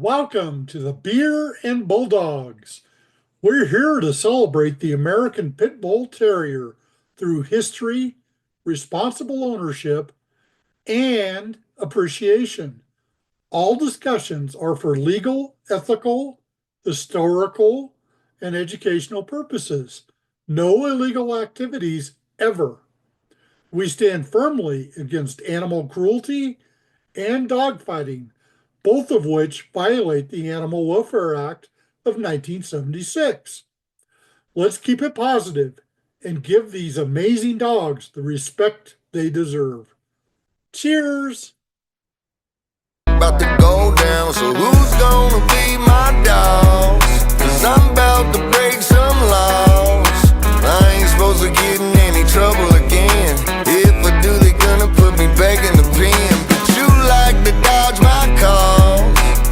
Welcome to the Beer N Bulldogs. We're here to celebrate the American Pit Bull Terrier through history, responsible ownership, and appreciation. All discussions are for legal, ethical, historical, and educational purposes. No illegal activities ever. We stand firmly against animal cruelty and dogfighting, both of which violate the Animal Welfare Act of 1976. Let's keep it positive and give these amazing dogs the respect they deserve. Cheers! About to go down, so who's gonna be my dogs? Cause I'm about to break some laws. I ain't supposed to get in any trouble again. If I do, they gonna put me back in the pen. But you like to dodge my calls,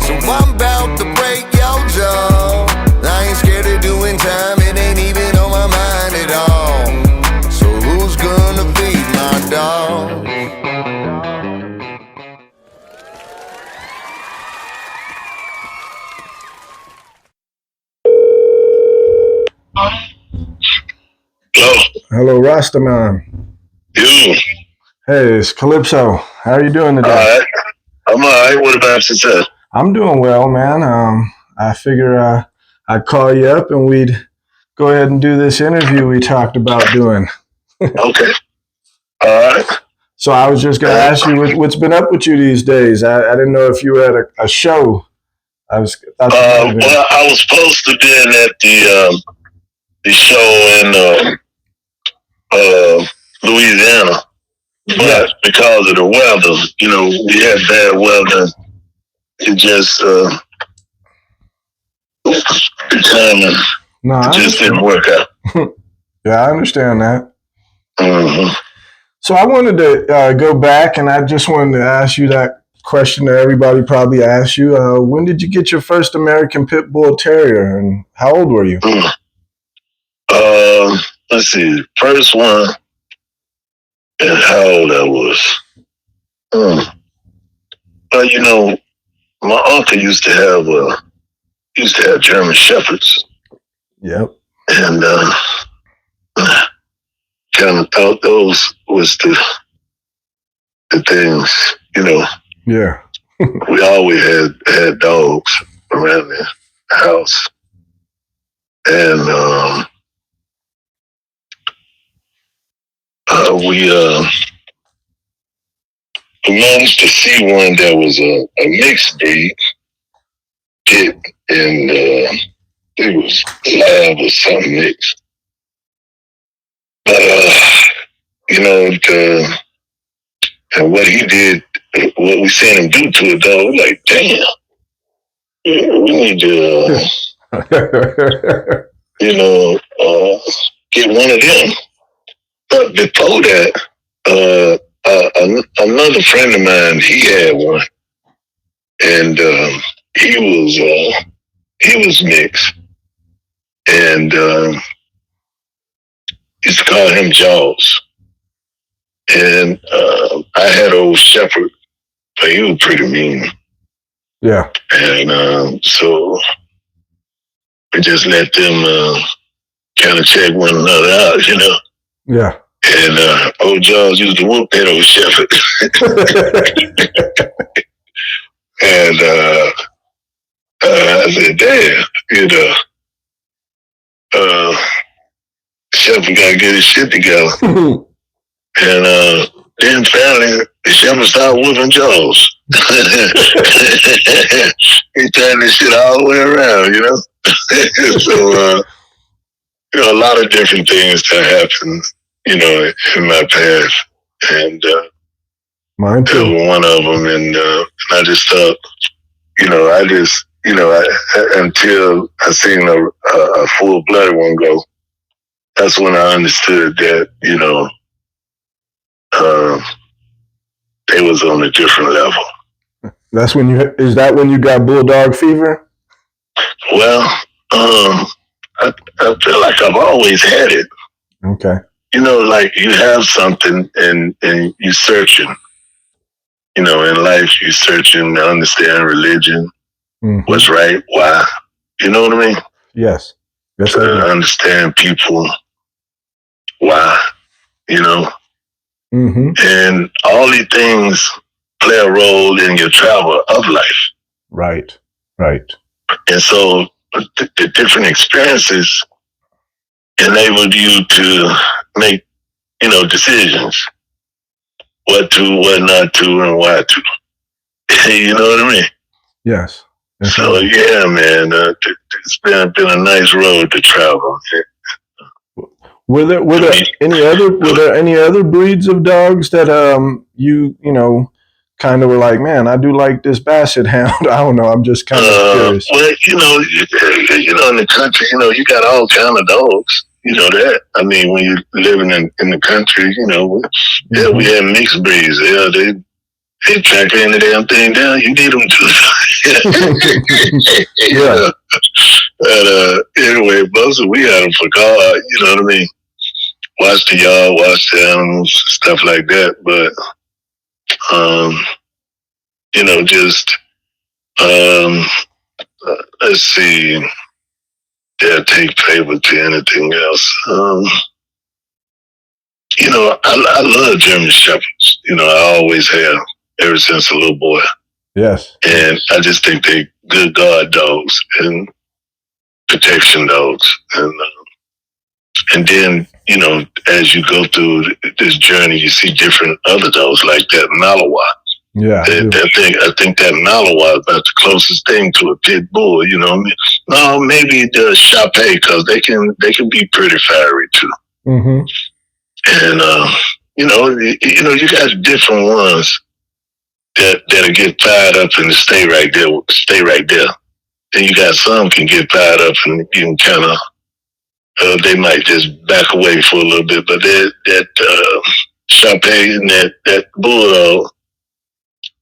so I'm about to break your jaw. I ain't scared of doing time, it ain't even on my mind at all. So who's gonna feed my dog? Hello, RastaMon. You. Hey, it's Calypso. How are you doing today? All right. I'm all right. What about yourself? I'm doing well, man. I figure I'd call you up and we'd go ahead and do this interview we talked about doing. Okay. All right. So I was just going to ask you what's been up with you these days. I didn't know if you were at a show. Well, I was supposed to be at the show in Louisiana, but because of the weather, we had bad weather. It just the timing just didn't work out. Yeah, I understand that. Mm-hmm. So I wanted to go back, and I just wanted to ask you that question that everybody probably asks you. When did you get your first American Pit Bull Terrier, and how old were you? Let's see. First one, and how old I was. Well, my uncle used to have German Shepherds. Yep. And kind of thought those was the things, Yeah. We always had dogs around the house. And we managed to see one that was a mixed breed pit, and it was lab or something mixed. But and what he did, what we seen him do to a dog, like, damn, we need to get one of them. But before that, another friend of mine, he had one, and he was mixed, and used to call him Jaws. And I had old Shepherd, but he was pretty mean. Yeah. And so we just let them kind of check one another out, Yeah. And old Jaws used to whoop that old Shepherd. And I said, damn, Shepherd got to get his shit together. And then finally, the Shepherd started whooping Jaws. He turned this shit all the way around, So, a lot of different things that happened, in my past. And mine too. That was one of them. And I just thought, until I seen a full-blooded one go, that's when I understood that, they was on a different level. Is that when you got bulldog fever? Well, I feel like I've always had it. Okay. Like you have something and you're searching. In life, you're searching to understand religion. what's right, why. You know what I mean? Yes. Yes, to understand people, why, you know. And all these things play a role in your travel of life. Right. Right. And so the different experiences enabled you to make, you know, decisions. What to, what not to, and why to. You know what I mean? Yes. So yeah, man, it's been a nice road to travel. Were there any other breeds of dogs that you know kind of were like, man, I do like this Basset Hound. I don't know. I'm just kind of curious. Well, you know, in the country, you know, you got all kind of dogs. You know that. I mean, when you're living in the country, you know, yeah, we have mixed breeds. Yeah, they track any damn thing down. You need them to. Yeah. But anyway, mostly we had them for God. You know what I mean? Watch the yard, watch the animals, stuff like that. But you know, just let's see. Yeah, take favor to anything else. You know, I love German Shepherds. You know, I always have, ever since a little boy. Yes. And I just think they're good guard dogs and protection dogs. And then, you know, as you go through this journey, you see different other dogs like that Malinois. Yeah, I think that Malinois is about the closest thing to a pit bull. You know what I mean? No, maybe the Shapé, because they can be pretty fiery too. And you know, you got different ones that'll get fired up and stay right there. Then you got some can get fired up and you can kind of they might just back away for a little bit. But that Shapé and that bulldog.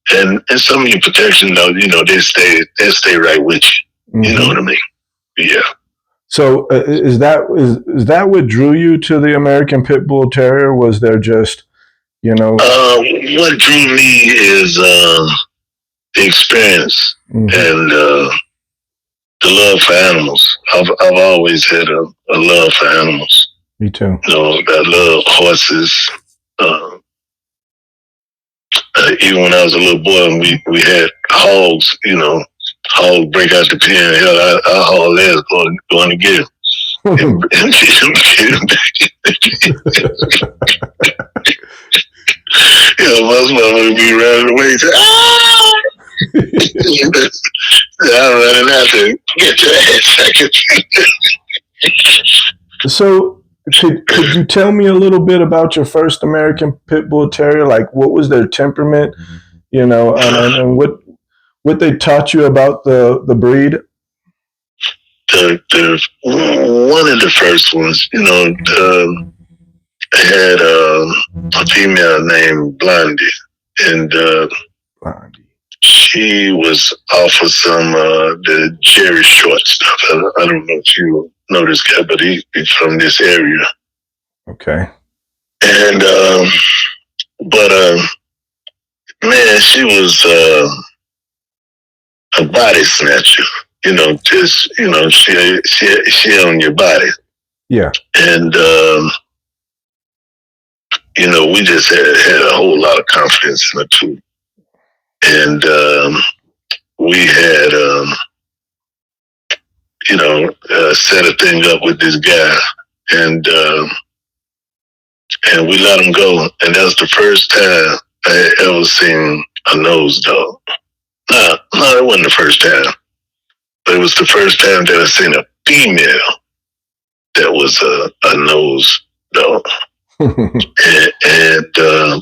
And some of your protection though, you know, they stay right with you. You know what I mean? Yeah. So is that what drew you to the American Pit Bull Terrier? Was there just, you know? What drew me is the experience and the love for animals. I've always had a love for animals. Me too. You know, I love horses. Even when I was a little boy, and we had hogs, you know, hogs break out the pen. Hell, I haul ass going to get him. And get him back. You know, most motherfuckers be running away. Say, ah! I'm running out to get your ass back. So, could you tell me a little bit about your first American Pit Bull Terrier? Like, what was their temperament, you know, and what they taught you about the breed? The one of the first ones, you know, had a female named Blondie, and she was off of some the Jerry Short stuff. I don't know if you know this guy, but he's from this area. Okay. And but man, she was a body snatcher. You know, just you know, she on your body. Yeah. And you know, we just had a whole lot of confidence in her too. And we had you know, set a thing up with this guy, and we let him go. And that was the first time I had ever seen a nose dog. No, it wasn't the first time, but it was the first time that I seen a female that was a nose dog. and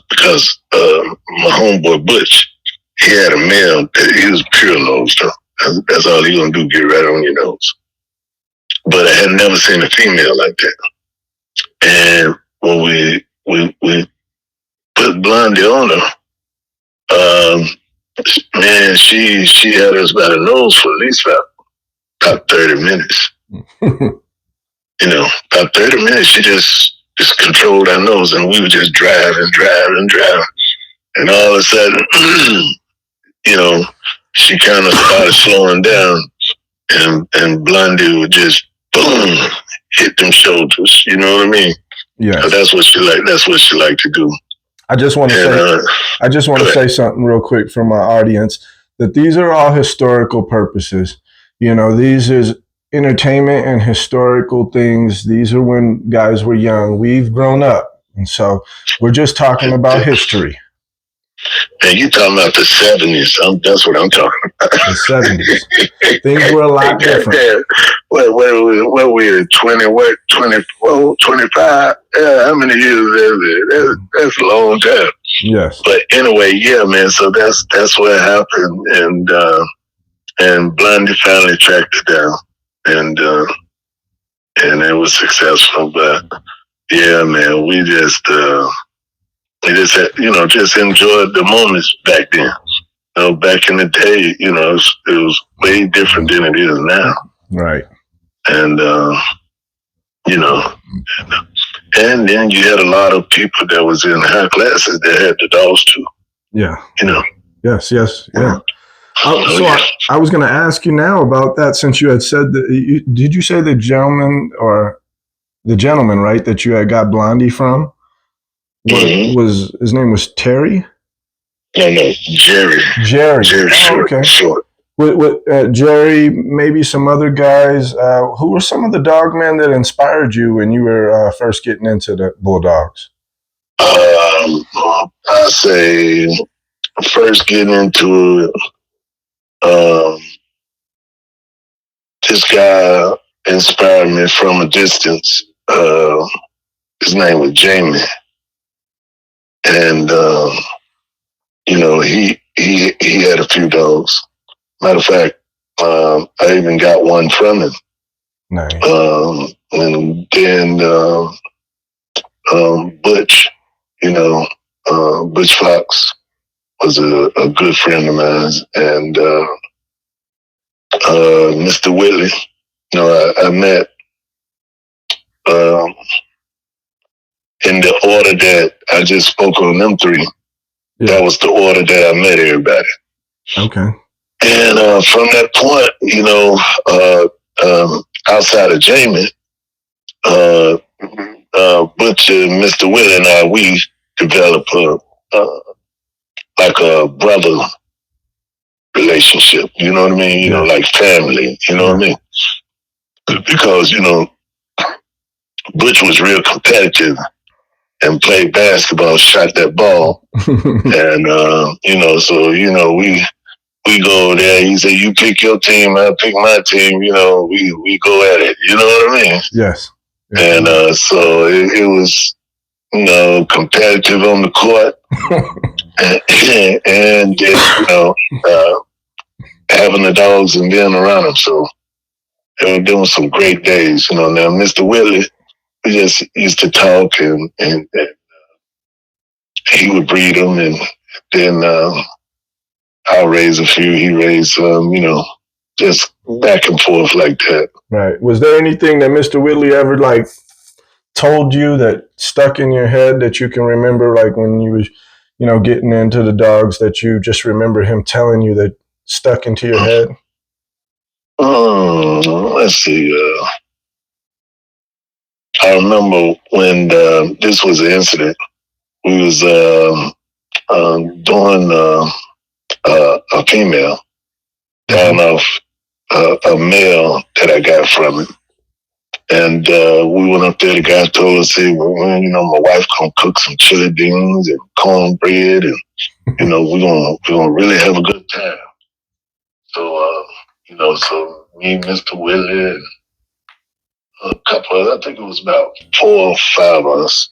because my homeboy Butch, he had a male that he was pure nose dog. That's all he gonna do, get right on your nose. But I had never seen a female like that. And when we put Blondie on her, man, she had us by the nose for at least about 30 minutes. You know, about 30 minutes, she just controlled our nose, and we would just drive. And all of a sudden, you know, she kind of started slowing down, and Blondie would just boom hit them shoulders. You know what I mean? Yeah. That's what she like. That's what she liked to do. I just want to say something real quick for my audience, that these are all historical purposes. You know, these is entertainment and historical things. These are when guys were young. We've grown up, and so we're just talking about history. And you talking about the 70s? That's what I'm talking about. The 70s. Things were a lot different. What we at 20? What 24, 25? Yeah, how many years is it? That's a long time. Yes. But anyway, yeah, man. So that's what happened, and Blondie finally tracked it down, and it was successful. But yeah, man, we just had, just enjoyed the moments back then. Back in the day, it was way different than it is now. Right. And and then you had a lot of people that was in high classes that had the dogs too. Yeah. Yes. Yeah. I was going to ask you now about that, since you had said that. Did you say the gentleman, right, that you had got Blondie from? Was his name was Terry? No, Jerry. Jerry. Short. Okay. Short. With Jerry, maybe some other guys. Who were some of the dogmen that inspired you when you were first getting into the Bulldogs? I say first getting into it, this guy inspired me from a distance. His name was Jamie, and he had a few dogs. Matter of fact, I even got one from him. Nice. And then Butch, Butch Fox was a good friend of mine, and Mr. Whitley. I met in the order that I just spoke on them three. Yeah. That was the order that I met everybody. Okay. And from that point, outside of Jamie, Butch and Mr. Willie and I, we developed like a brother relationship. You know what I mean? Like family. You know what I mean? Because Butch was real competitive and played basketball, shot that ball, and so we go there. He said, "You pick your team, I pick my team." We go at it. You know what I mean? Yes. And so it was competitive on the court, and having the dogs and being around them. So they were doing some great days. Now Mr. Whitley, we just used to talk, and he would breed them, and then I'll raise a few, he raised some, just back and forth like that. Right. Was there anything that Mr. Whitley ever told you that stuck in your head that you can remember, like when you was, getting into the dogs, that you just remember him telling you that stuck into your head? Let's see. I remember when this was an incident. We was doing a female down off a male that I got from it. And we went up there, the guy told us, "Hey, my wife gonna cook some chili beans and cornbread, and we're gonna really have a good time." So so me and Mr. Willie and a couple of, I think it was about 4 or 5 of us,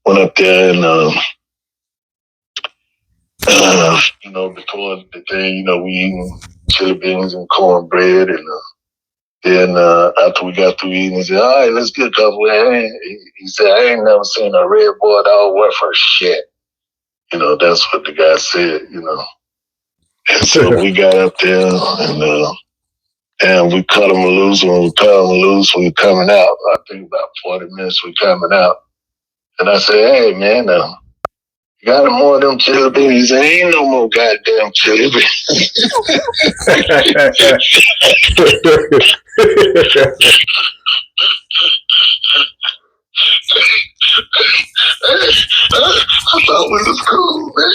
went up there, and before the thing, we eating chili beans and cornbread, and then after we got through eating, he said, "All right, let's get a couple." He said, "I ain't never seen a red boy dog worth for shit." That's what the guy said. And so we got up there, and we cut him loose. When we cut him loose, we were coming out. I think about 40 minutes we coming out. And I said, "Hey, man, Got more of them chili beans. There ain't no more goddamn chili beans. I thought we was cool, man.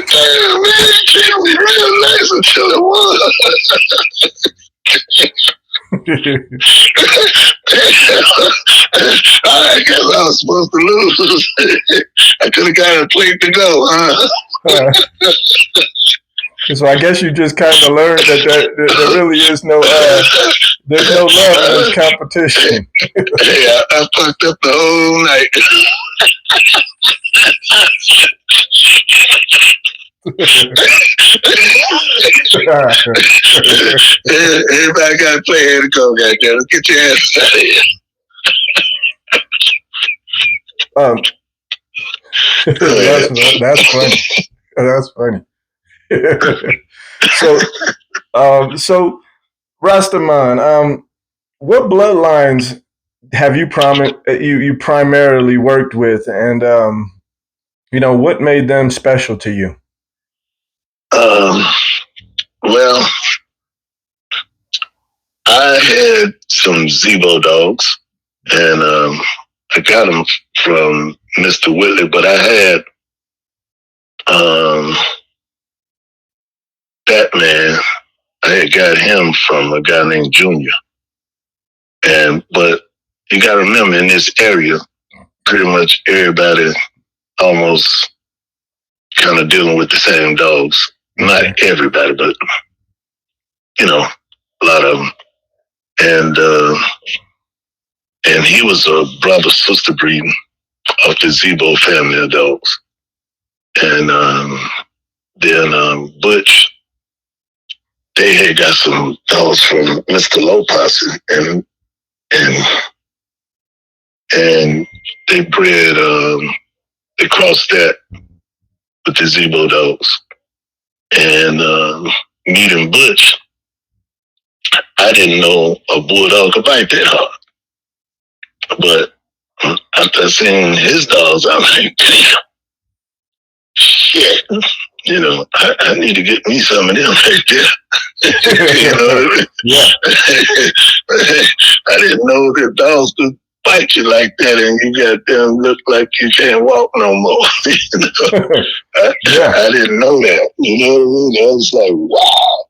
Damn, man, it can't be real nice until it was. I guess I was supposed to lose. I could have got a plate to go, huh? So I guess you just kind of learned that there really is no there's no love in this competition. Hey, I fucked up the whole night. Everybody got to play here to go, goddamn. Get your ass out of here. That's funny. That's funny. So RastaMon, what bloodlines have you primarily worked with, and what made them special to you? Well, I had some Zebo dogs, and I got them from Mr. Whitley, but I had that man. I had got him from a guy named Junior, but you got to remember, in this area, pretty much everybody almost kind of dealing with the same dogs. Not everybody, but a lot of them. And he was a brother-sister breeding of the Zebo family of dogs. And then Butch, they had got some dogs from Mr. Lopez, and they bred, they crossed that with the Zebo dogs. And meeting Butch, I didn't know a bulldog could bite that hard. But after seeing his dogs, I'm like, damn, shit. I need to get me some of them right there. You know what I mean? Yeah. I didn't know that dogs could bite you like that, and you got them look like you can't walk no more. I didn't know that. You know what I mean? I was like, wow.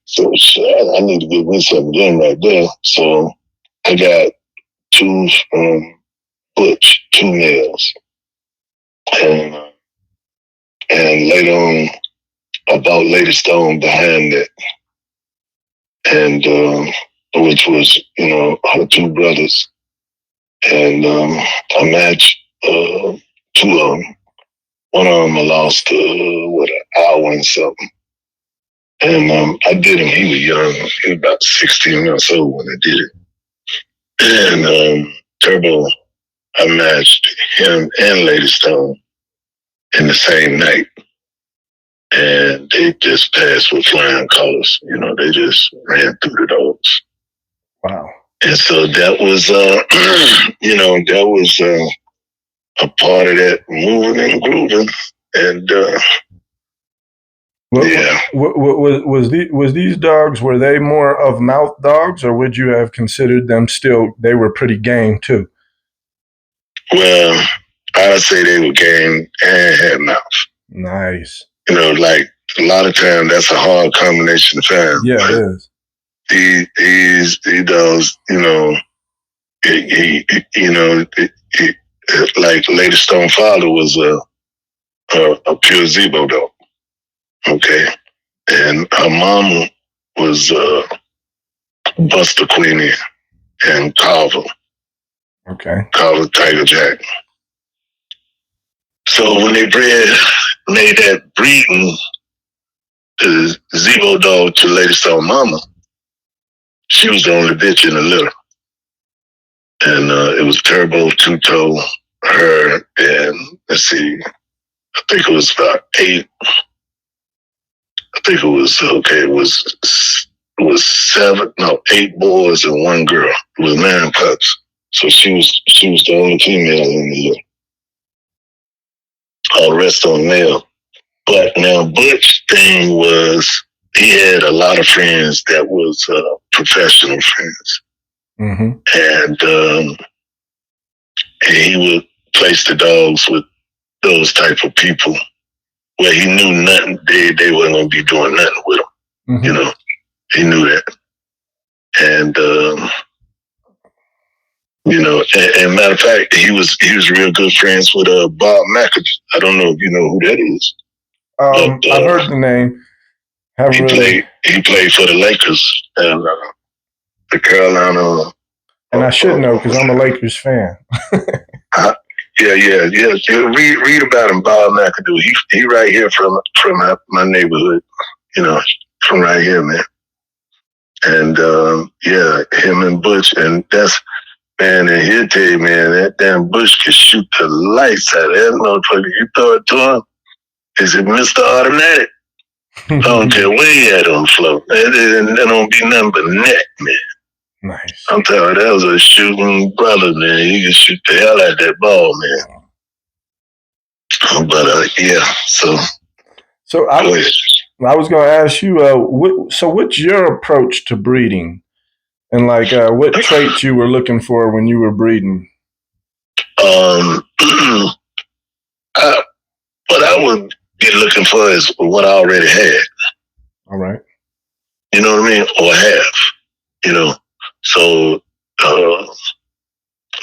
So shit, I need to get me some of them right there. So I got two from Butch, 2 males. And later on, about later stone behind that, and which was, her 2 brothers. And I matched 2 of them. One of them I lost, an hour and something. And I did him, he was young. He was about 16 months old when I did it. And Turbo, I matched him and Lady Stone in the same night. And they just passed with flying colors. They just ran through the dogs. Wow. And so that was, that was a part of that moving and grooving. And was these dogs, were they more of mouth dogs, or would you have considered them still, they were pretty game too? Well, I would say they were game and had mouth. Nice. Like a lot of times that's a hard combination to find. Yeah, it is. These dogs, like Lady Stone father was a pure Zebo dog. Okay. And her mama was Buster Queenie and Carver. Okay. Carver Tiger Jack. So when they made that breeding, the Zebo dog to Lady Stone mama, she was the only bitch in the litter. And it was Turbo, Two-Toe, her, and let's see, I think it was about 8. I think it was 8 boys and 1 girl. It was 9 pups. So she was the only female in the all the rest of them male. But now Butch thing was he had a lot of friends that was professional friends. And he would place the dogs with those type of people where he knew nothing. They weren't going to be doing nothing with him. You know, he knew that. And you know, and matter of fact, he was real good friends with Bob McAdoo. I don't know if you know who that is. But, I've heard the name. He played for the Lakers and the Carolina. And I should know because I'm a Lakers fan. Yeah. Read about him, Bob McAdoo. He right here from my neighborhood. You know, from right here, man. And him and Butch, and that's. Man, and he'll tell you, man, that damn Bush can shoot the lights out of that motherfucker. You throw it to him, is it Mr. Automatic? I don't care where he at on the floor. It don't be nothing but net, man. Nice. I'm telling you, that was a shooting brother, man. He can shoot the hell out of that ball, man. But, yeah, So I was going to ask you, what's your approach to breeding? And like, what traits you were looking for when you were breeding? What I would be looking for is what I already had. All right. You know what I mean? Or have, you know. So a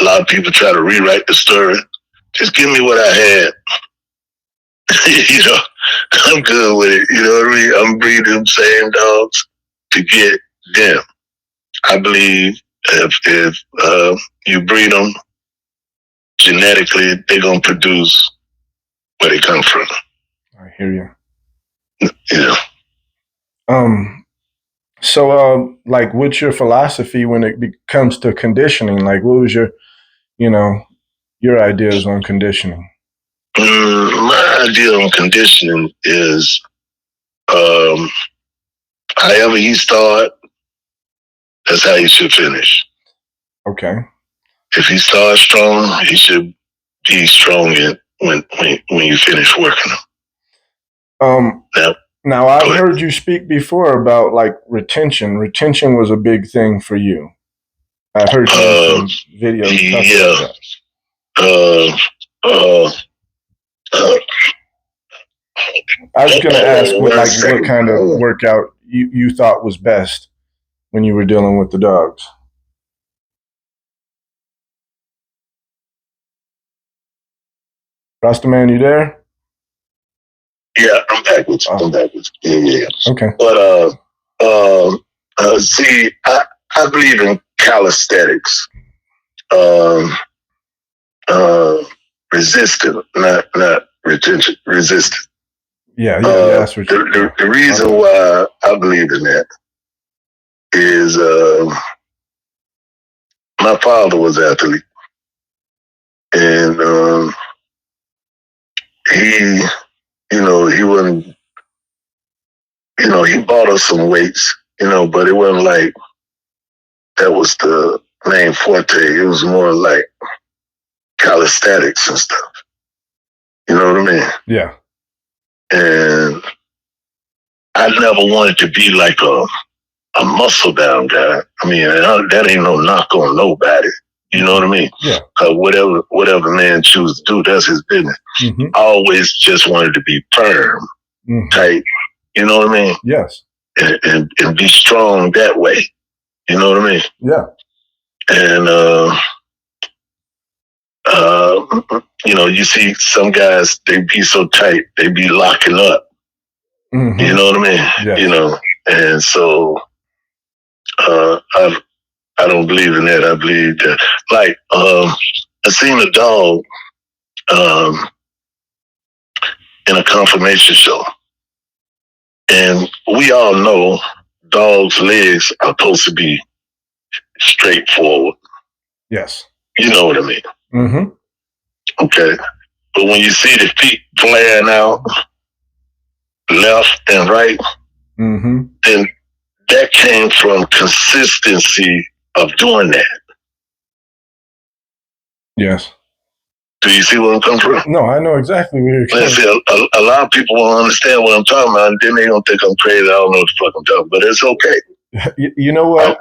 lot of people try to rewrite the story. Just give me what I had. You know, I'm good with it. You know what I mean? I'm breeding them same dogs to get them. I believe if you breed them genetically, they're going to produce where they come from. I hear you. You know. So, like, what's your philosophy when it comes to conditioning? Like, what was your ideas on conditioning? My idea on conditioning is however he start, that's how he should finish. Okay. If he starts strong, he should be strong when you finish working him. Now I've heard you speak before about like retention. Retention was a big thing for you. I've heard you in some videos. I was going to ask what kind of workout you thought was best when you were dealing with the dogs. RastaMon, you there? Yeah, I'm backwards. I'm backwards. Yeah. Okay. But see, I believe in calisthenics. Resistant, not retention. Resistant. Yeah, that's what the reason why I believe in that is my father was an athlete, and he wasn't, he bought us some weights, but it wasn't like that was the main forte. It was more like calisthenics and stuff. You know what I mean? Yeah. And I never wanted to be like a muscle bound guy. I mean, that ain't no knock on nobody. You know what I mean? Yeah. Whatever man chooses to do, that's his business. Mm-hmm. I always just wanted to be firm, tight. You know what I mean? Yes. And be strong that way. You know what I mean? Yeah. And you see some guys, they be so tight, they be locking up. Mm-hmm. You know what I mean? Yes. And so I don't believe in that. I believe that, like, I seen a dog in a confirmation show, and we all know dogs' legs are supposed to be straight forward. Yes. You know what I mean? Mm-hmm. Okay. But when you see the feet flaring out left and right, then that came from consistency of doing that. Yes. Do you see where I'm coming from? No, I know exactly where you're coming from. A lot of people won't understand what I'm talking about, and then they don't think I'm crazy. I don't know what the fuck I'm talking about, but it's okay. You know what?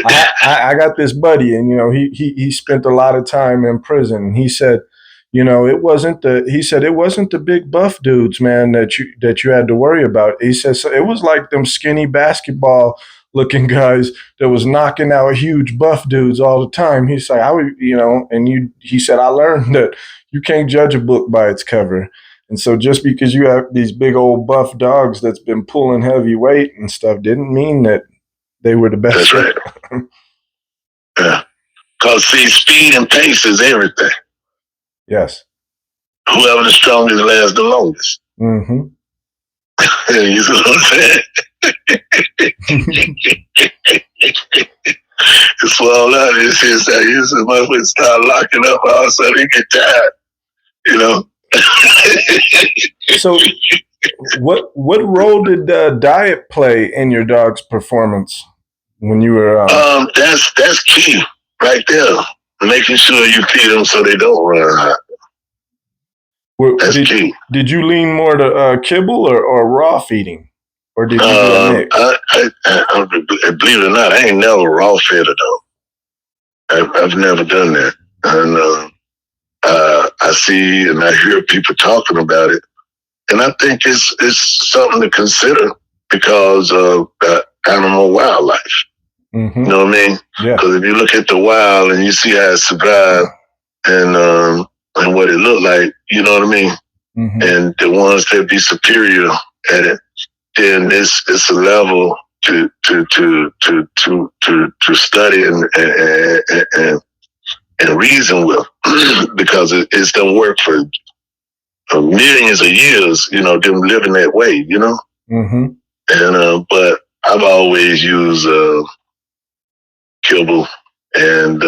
I got this buddy, and he spent a lot of time in prison. He said, it wasn't the big buff dudes, man, that you had to worry about. He said so it was like them skinny basketball looking guys that was knocking out huge buff dudes all the time. He's like, he said, I learned that you can't judge a book by its cover. And so just because you have these big old buff dogs that's been pulling heavy weight and stuff didn't mean that they were the best. That's right. Yeah. Because, see, speed and pace is everything. Yes. Whoever the strongest lasts the longest. Mm-hmm. You see what I'm saying? It's all out. It's just that you motherfuckers start locking up, all of a sudden you get tired. So, what role did diet play in your dog's performance when you were? That's key right there. Making sure you feed them so they don't run hot. That's key. Did you lean more to kibble or raw feeding, or did you do a mix? I believe it or not, I ain't never raw fed a dog. I've never done that, and I see and I hear people talking about it, and I think it's something to consider because of animal wildlife. Mm-hmm. You know what I mean? Yeah. Because if you look at the wild and you see how it survived and what it looked like, you know what I mean? Mm-hmm. And the ones that be superior at it, then it's a level to study and reason with because it's done work for millions of years, them living that way, Mm-hmm. And but I've always used kibble and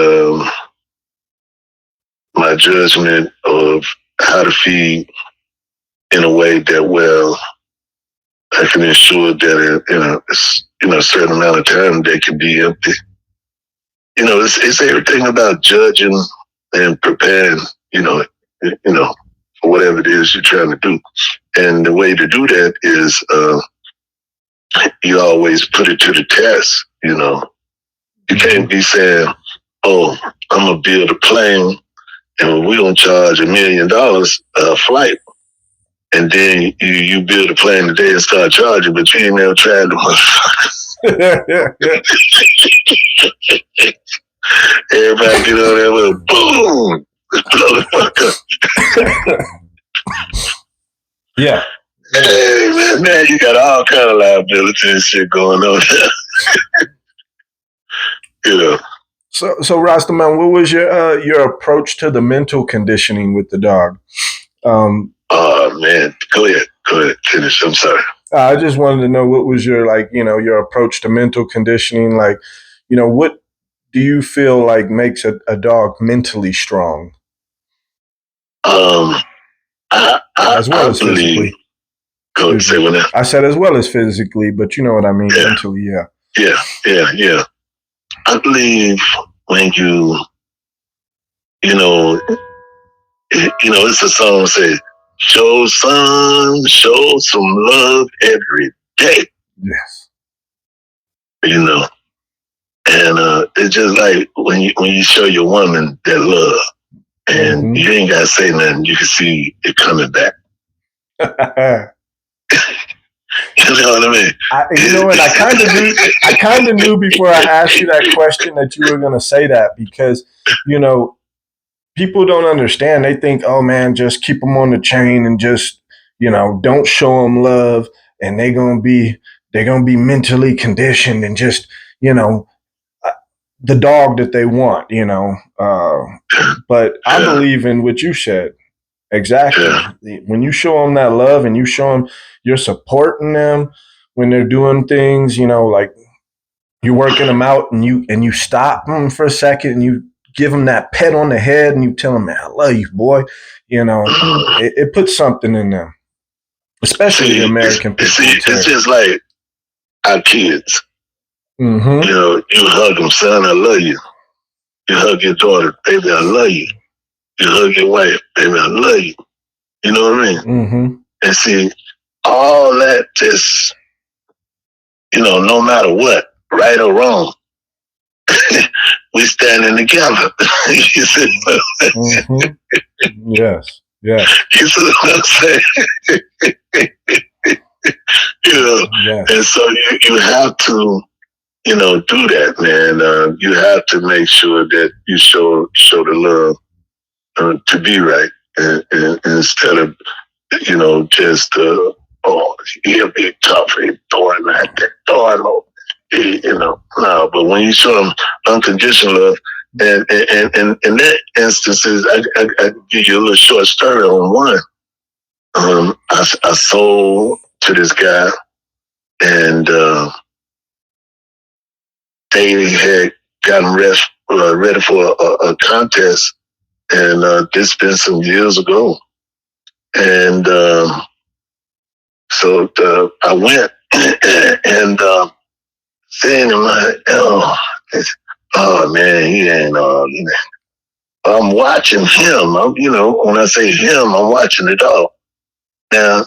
my judgment of how to feed in a way that I can ensure that in a certain amount of time they can be empty. It's everything about judging and preparing, for whatever it is you're trying to do. And the way to do that is you always put it to the test, You can't be saying, oh, I'm going to build a plane and we're going to charge $1 million a flight. And then you build a plane today and start charging, but you ain't never tried the motherfucker. Everybody get on there with a boom, blow the fuck up. Yeah. Hey, man, you got all kind of liability and shit going on there. So RastaMon, what was your approach to the mental conditioning with the dog? Oh man, go ahead, finish. I'm sorry. I just wanted to know what was your your approach to mental conditioning. What do you feel like makes a dog mentally strong? As well as physically. Go ahead, say what now? I said as well as physically, but you know what I mean, mentally, yeah. Yeah. I believe when it's a song that says, show some love every day. Yes. And it's just like when you show your woman that love and you ain't got to say nothing, you can see it coming back. You know what I mean? I kind of knew before I asked you that question that you were going to say that because, people don't understand. They think, oh man, just keep them on the chain and just, don't show them love and they're going to be mentally conditioned and just, the dog that they want, but I believe in what you said. Exactly. Yeah. When you show them that love and you show them you're supporting them when they're doing things, like you're working them out and you stop them for a second and you give them that pet on the head and you tell them, man, I love you, boy. It puts something in them, especially the American people. It's just like our kids. Mm-hmm. You know, you hug them, son, I love you. You hug your daughter, baby, I love you. You hug your wife, baby, I love you. You know what I mean? Mm-hmm. And see, all that just, you know, no matter what, right or wrong, we standing together. You see what I'm saying? Mm-hmm. Yes. Yes. You see what I'm saying? You know, Yes. and so you have to, you know, do that, man. You have to make sure that you show the love to be right, and instead of, you know, just oh, he'll be tough, he's throwing that, you know, no. But when you show them unconditional love, and in that instances, I give you a little short story on one. I sold to this guy, and they had gotten ready for a contest, and this been some years ago, and so I went and seeing him, like, oh man, he ain't you know. I'm watching him. You know, when I say him, I'm watching the dog. Now,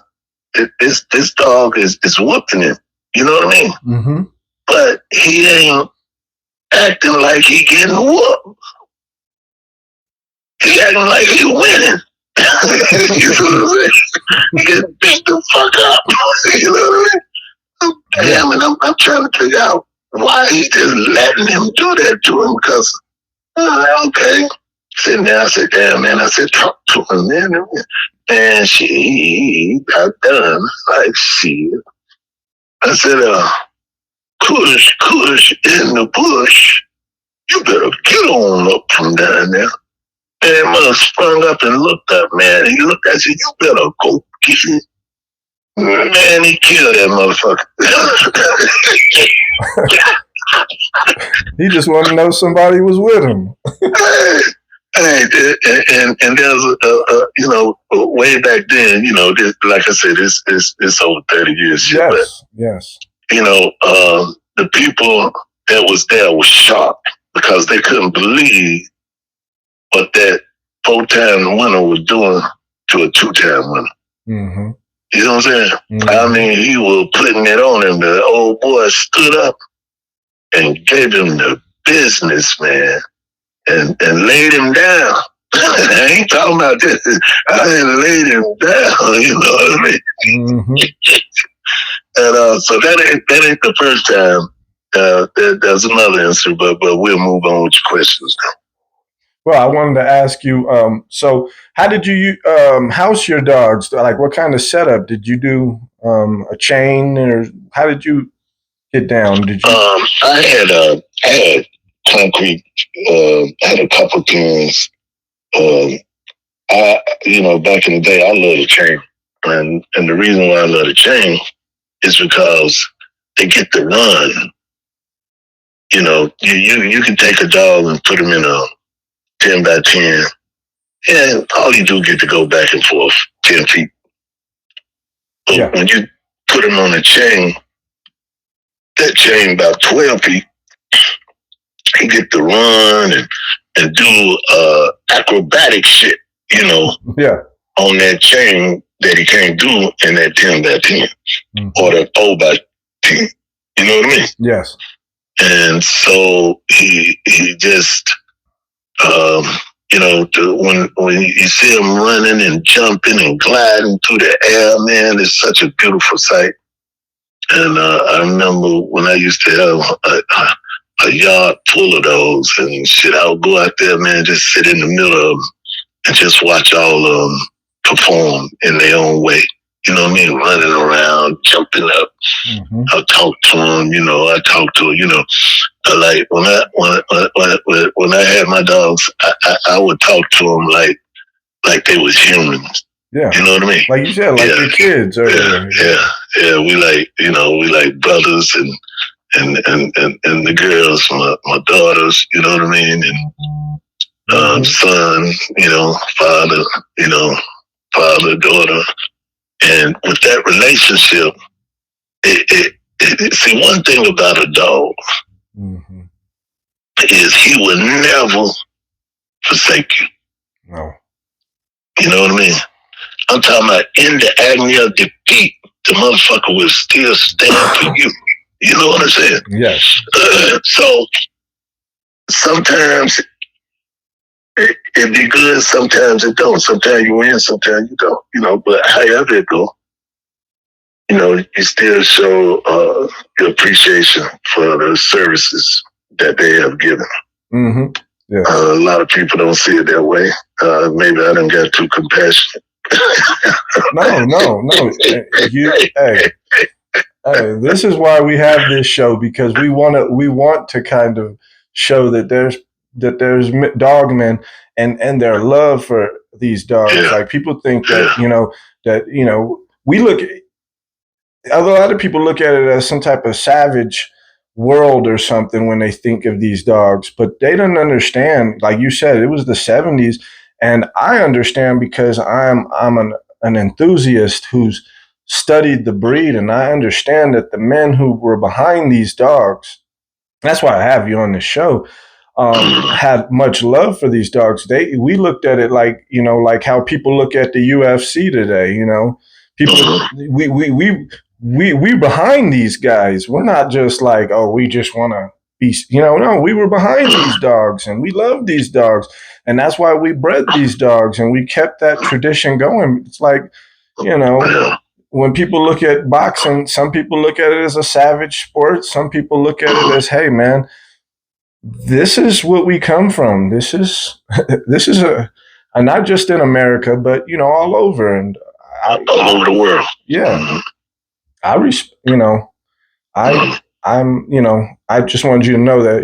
this dog is whooping him. You know what I mean? Mm-hmm. But he ain't acting like he getting whooped. He acting like he winning. You know what I'm saying? He get beat the fuck up. You know what I mean? Damn, and I'm trying to figure out why he just letting him do that to him. Because okay, sitting there, I said, damn, man. I said, talk to him, man. And she got done. Like, shit. I said, Kush in the bush. You better get on up from down there. And mother sprung up and looked up, man. He looked at you, you better go get him. Man, he killed that motherfucker. He just wanted to know somebody was with him. Hey, and there's you know, way back then, you know, this, like I said, it's over 30 years. Yes, yes. You know, the people that was there was shocked because they couldn't believe what that 4-time winner was doing to a 2-time winner. Mm-hmm. You know what I'm saying? Mm-hmm. I mean, he was putting it on him. The old boy stood up and gave him the business, man, and laid him down. I ain't talking about this. I laid him down, you know what I mean? Mm-hmm. And so that ain't the first time. There's another answer, but we'll move on with your questions now. Well, I wanted to ask you, so how did you house your dogs? Like, what kind of setup did you do? A chain, or how did you get down? Did you? I had concrete. I had a couple pins. You know, back in the day, I love the chain, and the reason why I love the chain is because they get to run. You know, you can take a dog and put him in a 10 by 10, and all you do get to go back and forth 10 feet. But when you put him on a chain, that chain about 12 feet, he get to run and do acrobatic shit, you know, on that chain that he can't do in that 10 by 10 or that 4 by 10. You know what I mean? Yes. And so he just, you know, when you see him running and jumping and gliding through the air, man, it's such a beautiful sight. And I remember when I used to have a yard full of those and shit, I would go out there, man, just sit in the middle of them and just watch all of them perform in their own way. You know what I mean? Running around, jumping up. I talk to them, you know. I talk to them, you know. Like when I had my dogs, I would talk to them like they was humans. Yeah. You know what I mean? Like you said, like your kids. Yeah. We like brothers and the girls, my daughters. You know what I mean? And son, you know, father, daughter, and with that relationship, See, one thing about a dog is he will never forsake you. No. You know what I mean? I'm talking about in the agony of defeat, the motherfucker will still stand for you. You know what I'm saying? Yes. So sometimes it be good, sometimes it don't. Sometimes you win, sometimes you don't. You know, but however it go, you know, you still show your appreciation for the services that they have given. Mm-hmm. Yeah. A lot of people don't see it that way. Maybe I done got too compassionate. No. Hey, this is why we have this show, because we want to kind of show that there's dogmen and their love for these dogs. Yeah. Like, people think that we look. A lot of people look at it as some type of savage world or something when they think of these dogs, but they don't understand. Like you said, it was the 70s, and I understand because I'm an enthusiast who's studied the breed, and I understand that the men who were behind these dogs, that's why I have you on the show, had much love for these dogs. We looked at it like, like how people look at the UFC today. People, we behind these guys. We're not just like, oh, we just want to be, no, we were behind these dogs, and we love these dogs, and that's why we bred these dogs, and we kept that tradition going. It's like, when people look at boxing, some people look at it as a savage sport. Some people look at it as, hey, man, this is what we come from. This is not just in America, but all over, and all over the world. Yeah, I just wanted you to know that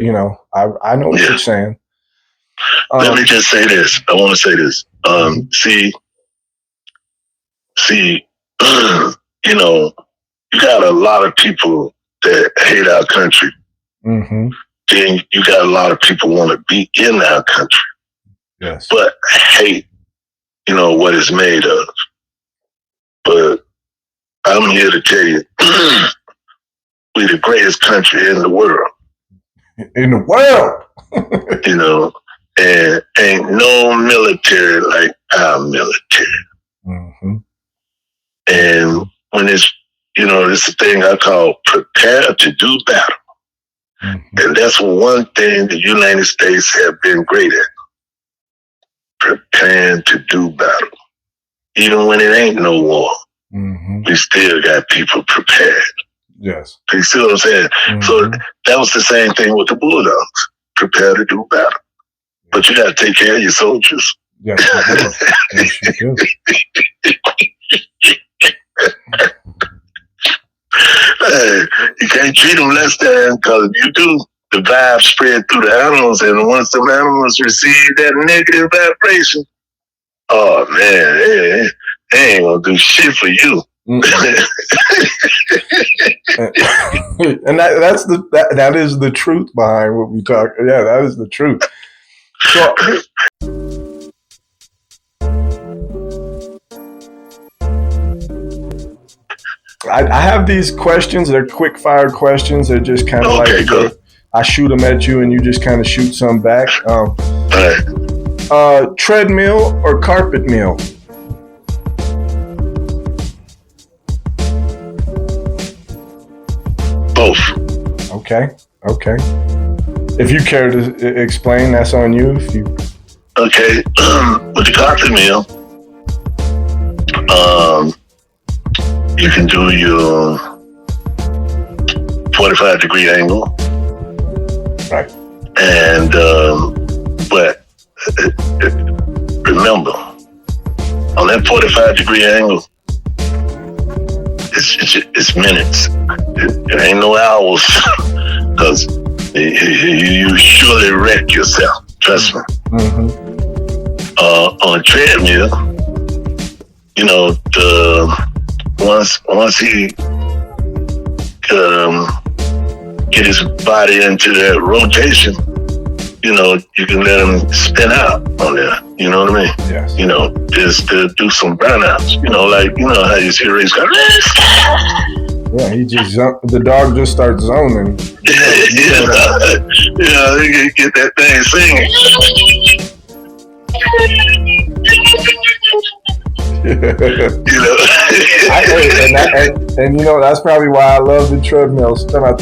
I know what you're saying. Let me just say this. I want to say this. See, you got a lot of people that hate our country. Mm-hmm. Then you got a lot of people want to be in our country. Yes. But hate, what it's made of. But I'm here to tell you, we're the greatest country in the world. In the world. And ain't no military like our military. Mm-hmm. And when it's a thing I call prepare to do battle. Mm-hmm. And that's one thing the United States have been great at. Preparing to do battle. Even when it ain't no war, we still got people prepared. Yes. You see what I'm saying? Mm-hmm. So that was the same thing with the Bulldogs. Prepare to do battle. But you got to take care of your soldiers. Yes, you do. You can't treat them less than, because if you do, the vibe spread through the animals, and once the animals receive that negative vibration, oh man, they ain't gonna do shit for you. And that is the truth behind what we talk. Yeah, that is the truth. So, I have these questions. They're quick fire questions. They're just kind of I shoot them at you, and you just kind of shoot some back. Treadmill or carpet mill? Both. Okay. If you care to explain, that's on you. Okay. With the carpet mill, you can do your 45-degree angle. Right. And, but remember, on that 45-degree angle, it's minutes. It ain't no hours, because you surely wreck yourself. Trust me. Mm-hmm. On a treadmill, once he get his body into that rotation, you can let him spin out on there. You know what I mean? Yes. Just to do some burnouts. Like how you see a race car. Yeah, the dog just starts zoning. Yeah, they get that thing singing. And that's probably why I love the treadmills. Then my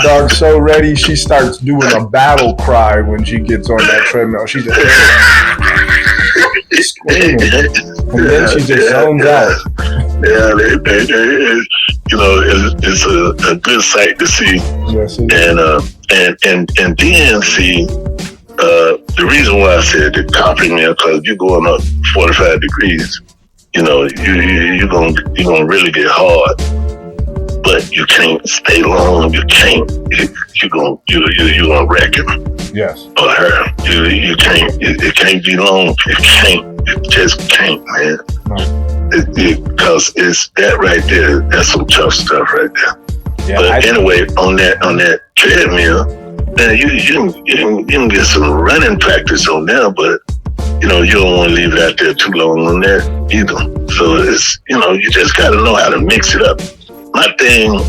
dog's so ready, she starts doing a battle cry when she gets on that treadmill. She just screaming, and then she just zones out. Yeah, it's a good sight to see. Yes, it is. And then see, the reason why I said the compliment, because you're going up 45 degrees, you're gonna really get hard, but you can't stay long. You can't. You're gonna wreck him. Yes. Or her. You can't. It can't be long. It can't. It just can't, man. No. Because it's that right there. That's some tough stuff right there. Yeah, but anyway, on that treadmill, man, you can get some running practice on there, but you don't want to leave it out there too long on that either. So it's you just got to know how to mix it up. My thing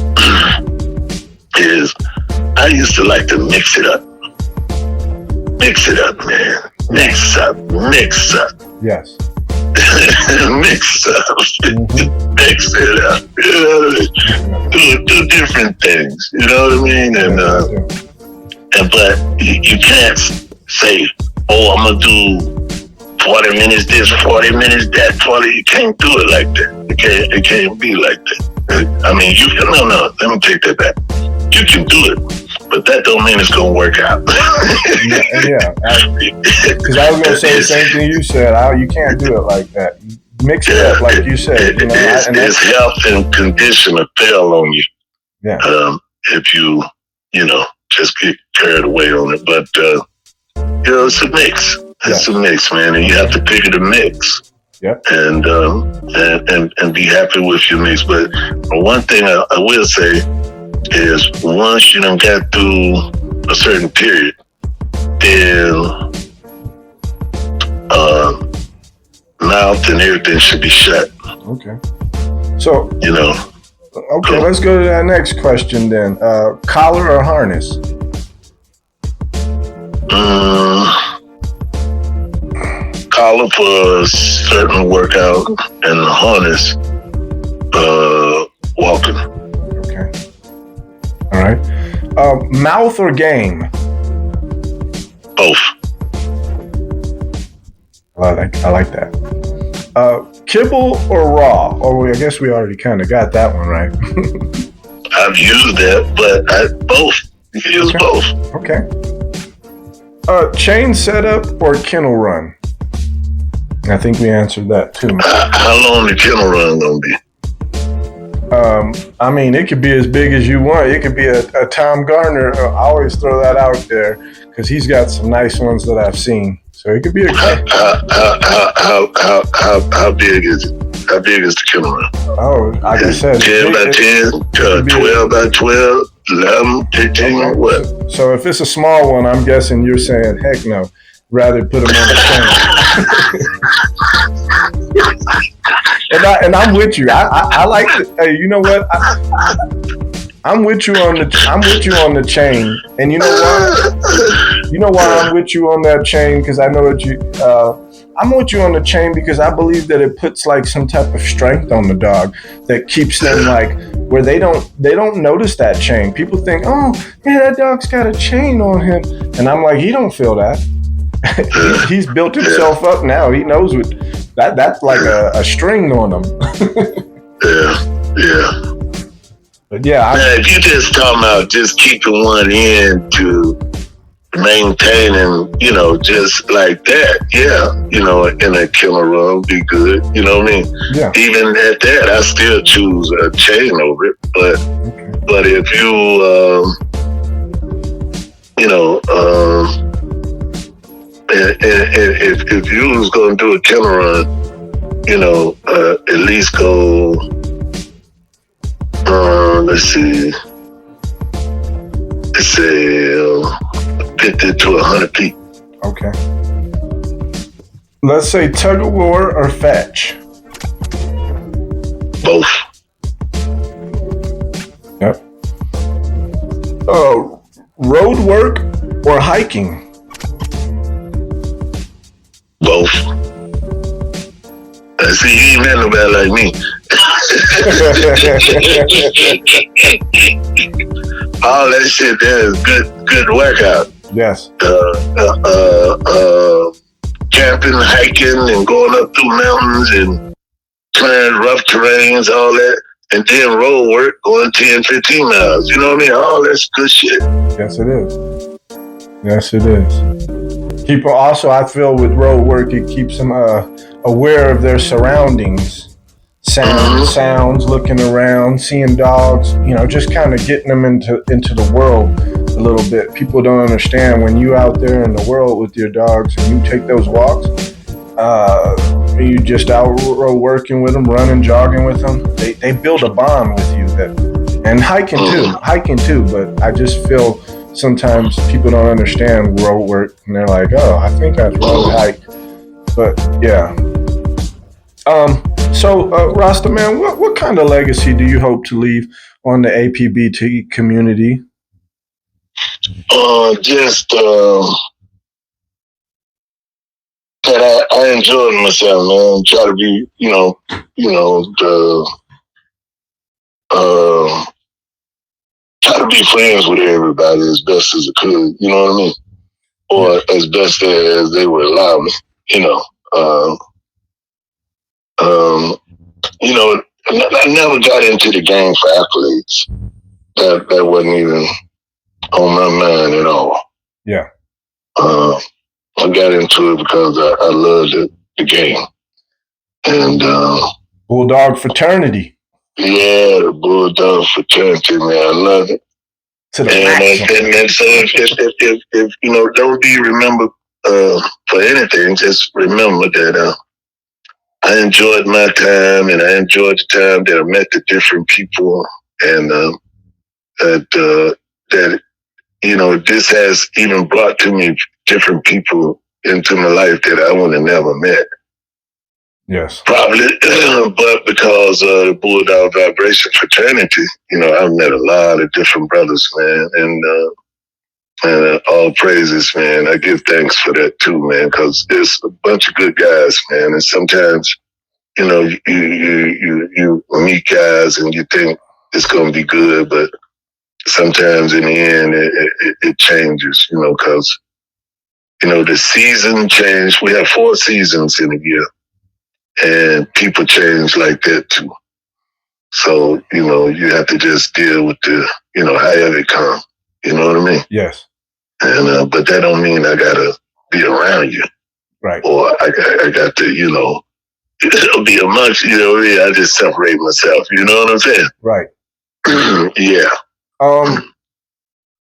is I used to like to mix it up. Mix it up, man. Mix up. Yes. Mix up. Mm-hmm. Mix it up. Do different things. You know what I mean? And but you can't say, oh, I'm gonna do 40 minutes this, 40 minutes that, 40. You can't do it like that. It can't be like that. I mean, no, let me take that back. You can do it, but that don't mean it's gonna work out. Yeah. Because I was gonna say the same thing you said. You can't do it like that. Mix it up, like you said. It's health and condition to fail on you. Yeah. If you just get carried away on it, but it's a mix. It's a mix, man, and you have to figure the mix. Yeah. And be happy with your mix. But one thing I will say is once you done got through a certain period, then mouth and everything should be shut. Okay. So Okay, cool. Let's go to that next question then. Collar or harness? Collar for a certain workout and the harness walking. Okay. All right. Mouth or game? Both. I like that. Kibble or raw? Oh, I guess we already kind of got that one right. I've used that, but both. You can use both. Okay. Chain setup or kennel run? I think we answered that too. How long the kennel run gonna be? I mean, it could be as big as you want. It could be a Tom Garner. I always throw that out there because he's got some nice ones that I've seen. So it could be a. How big is it? How big is the kennel run? Oh, like I said, 10 by 10, 12 by 12, 11, 15, or what? So if it's a small one, I'm guessing you're saying, heck no, rather put them on the chain. And I'm with you. I like it. Hey, you know what? I'm with you on the chain. And you know what? You know why I'm with you on that chain? Because I know that I'm with you on the chain because I believe that it puts like some type of strength on the dog that keeps them like where they don't notice that chain. People think, oh yeah, that dog's got a chain on him, and I'm like, he don't feel that. He's built himself up now. He knows what that's like a string on him. Yeah. But yeah, if you just talking about just keeping one in to maintaining, just like that, in a killer run would be good. You know what I mean? Yeah. Even at that, I still choose a chain over it. But if you, if you was going to do a killer run, at least go, let's see, let's say 50 to 100 feet. Okay. Let's say tug of war or fetch. Both. road work or hiking? Both. See, you ain't met nobody like me. All that shit there is good workout. Yes. Camping, hiking, and going up through mountains and clearing rough terrains, all that. And then road work, going 10, 15 miles. You know what I mean? All that's good shit. Yes, it is. Yes, it is. People also, I feel, with road work, it keeps them aware of their surroundings. Sounds, looking around, seeing dogs, just kind of getting them into the world a little bit. People don't understand when you out there in the world with your dogs and you take those walks, you just out road working with them, running, jogging with them. They build a bond with you and hiking too. But I just feel sometimes people don't understand road work and they're like, oh, I think I'd rather hike. But yeah. So, RastaMon, what kind of legacy do you hope to leave on the APBT community? That I enjoyed myself, man. Try to be, try to be friends with everybody as best as I could. You know what I mean? Or as best as they would allow me. I never got into the game for accolades. That wasn't even on my mind at all. Yeah. I got into it because I loved the game. And Bulldog fraternity. Yeah, the Bulldog fraternity, man. I love it. And so if don't be remembered for anything, just remember that I enjoyed my time, and I enjoyed the time that I met the different people, and that this has even brought to me different people into my life that I would have never met. Yes. Probably, but because of the Bulldog Vibration fraternity, I've met a lot of different brothers, man, and all praises, man. I give thanks for that too, man, because it's a bunch of good guys, man, and sometimes, you meet guys and you think it's going to be good, but sometimes in the end it changes, because, the season changed. We have 4 seasons in a year. And people change like that too. So, you have to just deal with however it comes. You know what I mean? Yes. And, but that don't mean I gotta be around you. Right. Or I got to, be amongst, I just separate myself. You know what I'm saying? Right. Yeah.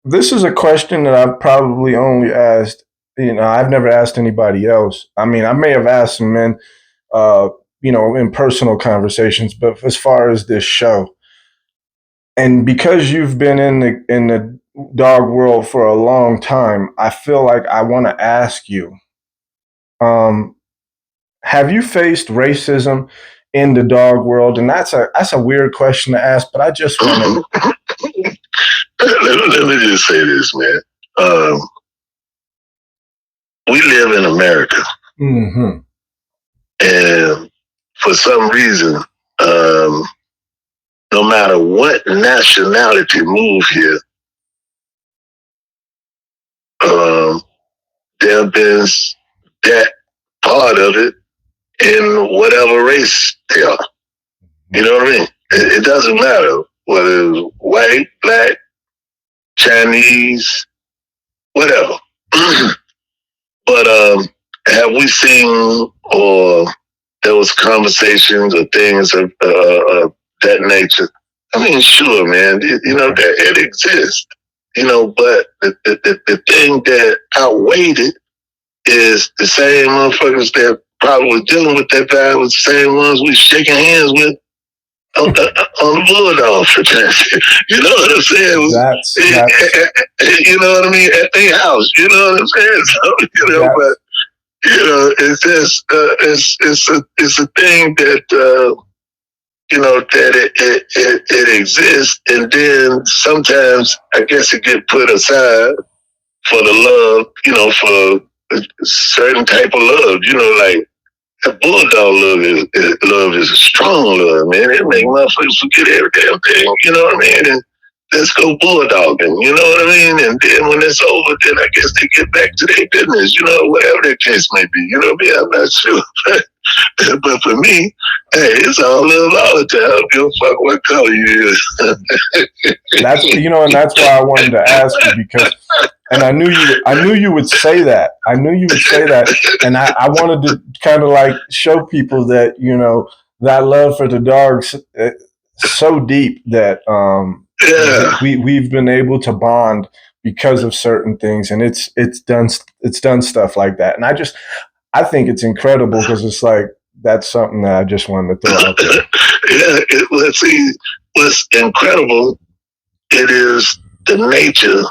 This is a question that I've probably only asked, I've never asked anybody else. I mean, I may have asked some men, in personal conversations, but as far as this show, and because you've been in the dog world for a long time, I feel like I want to ask you, have you faced racism in the dog world? And that's a weird question to ask, but I just want to. Let me just say this, man. We live in America. Mm-hmm. And for some reason, no matter what nationality move here, there have been that part of it in whatever race they are. You know what I mean? It doesn't matter whether it's white, black, Chinese, whatever. But have we seen, or there was conversations or things of that nature? I mean, sure, man. It exists. But the thing that outweighed it is the same motherfuckers that probably was dealing with that vibe was the same ones we shaking hands with on the Bulldog fraternity. You know what I'm saying? That's you know what I mean? At their house. You know what I'm saying? So, but it's just it's a thing that that it exists, and then sometimes I guess it get put aside for the love, for a certain type of love, like that bulldog love is a strong love, man. It make motherfuckers forget every damn thing, you know what I mean? And let's go bulldogging, you know what I mean? And then when it's over, then I guess they get back to their business, whatever their case may be, you know what I mean? I'm not sure. But for me, hey, it's all love all the time. I don't give a fuck what color you is. And that's why I wanted to ask you because, and I knew you would say that. I knew you would say that, and I wanted to kind of like show people that that love for the dogs so deep that we've been able to bond because of certain things, and it's done stuff like that, and I think it's incredible because it's like that's something that I just wanted to throw out there. Let's see, what's incredible, it is the nature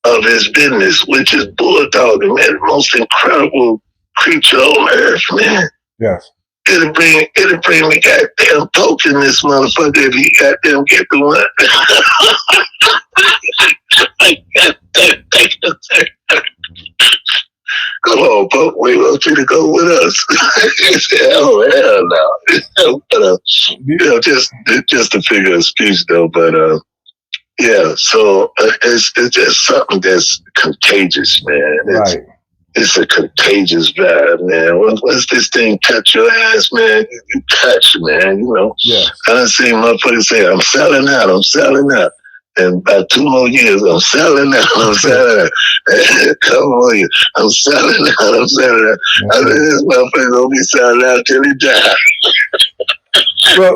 of his business, which is bulldogging, man, the most incredible creature on earth, man. Yes. It'll bring the goddamn poke in this motherfucker if he goddamn get the one. Come on, Pope, we want you to go with us. He said, oh, hell no. Just a figure of speech, though, but yeah, so it's just something that's contagious, man. Right. It's a contagious vibe, man. Once this thing touch your ass, man, you touch, man, Yes. I done seen motherfuckers say, I'm selling out. And about 2 more years, I'm selling out. Come on, I'm selling out. I mean, this motherfucker gonna be selling out till he dies. Well,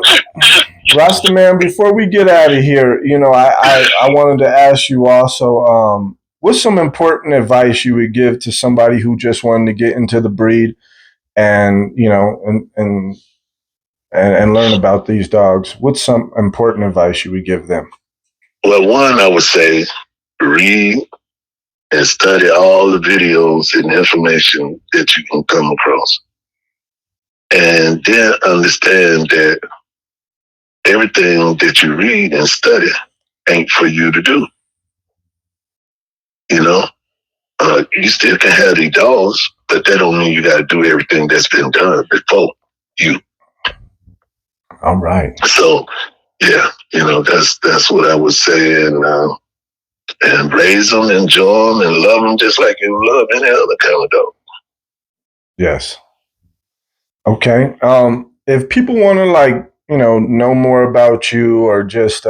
RastaMon, before we get out of here, I wanted to ask you also, what's some important advice you would give to somebody who just wanted to get into the breed and and learn about these dogs? What's some important advice you would give them? Well, one, I would say read and study all the videos and information that you can come across. And then understand that everything that you read and study ain't for you to do. You still can have these dogs, but that don't mean you got to do everything that's been done before you. All right. So, yeah, that's what I would say, and raise them, enjoy them, and love them just like you love any other kind of dog. Yes. Okay. If people want to know more about you or just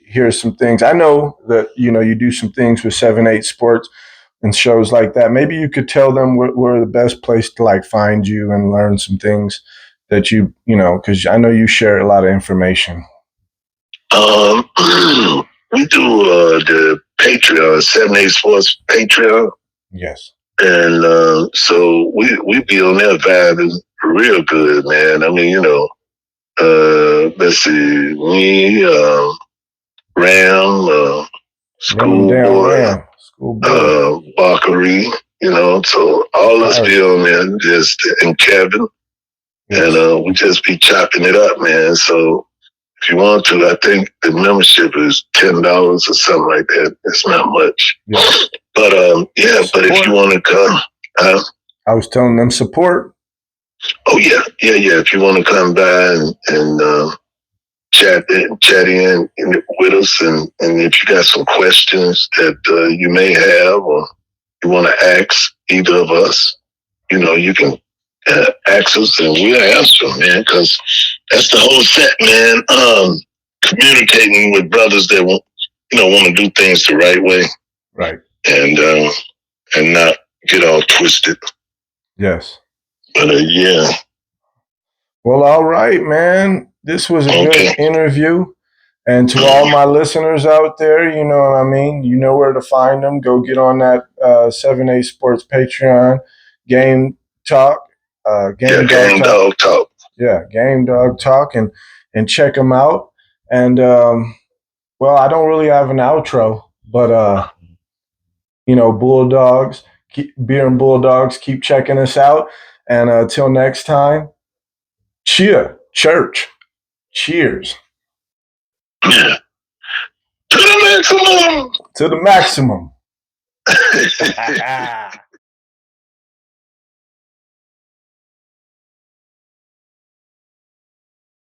hear some things, I know that you do some things with 7-8 Sports and shows like that. Maybe you could tell them where the best place to find you and learn some things that because I know you share a lot of information. We do the Patreon, 7-8 Sports Patreon. Yes. And so we be on there vibing real good, man. I mean, let's see, me, Ram, Schoolboy, Bakari, so all us be on there, and Kevin. Yes. And we just be chopping it up, man. So if you want to, I think the membership is $10 or something like that. It's not much. Yes. But but if you want to come, I was telling them support. Oh yeah. If you want to come by and chat in with us, and if you got some questions that you may have, or you want to ask either of us, you can ask us and we'll answer them, man. Because that's the whole set, man. Communicating with brothers that want to do things the right way, right, and not get all twisted. Yes. But yeah. Well, all right, man. This was a good interview. And to all my listeners out there, you know what I mean? You know where to find them. Go get on that 7-8 Sports Patreon, Game Talk. Game Dog Talk. Yeah, Game Dog Talk, and check them out. And, well, I don't really have an outro, but, Bulldogs, Beer N Bulldogs, keep checking us out. And until next time, cheer, church. Cheers. Yeah. To the maximum. To the maximum.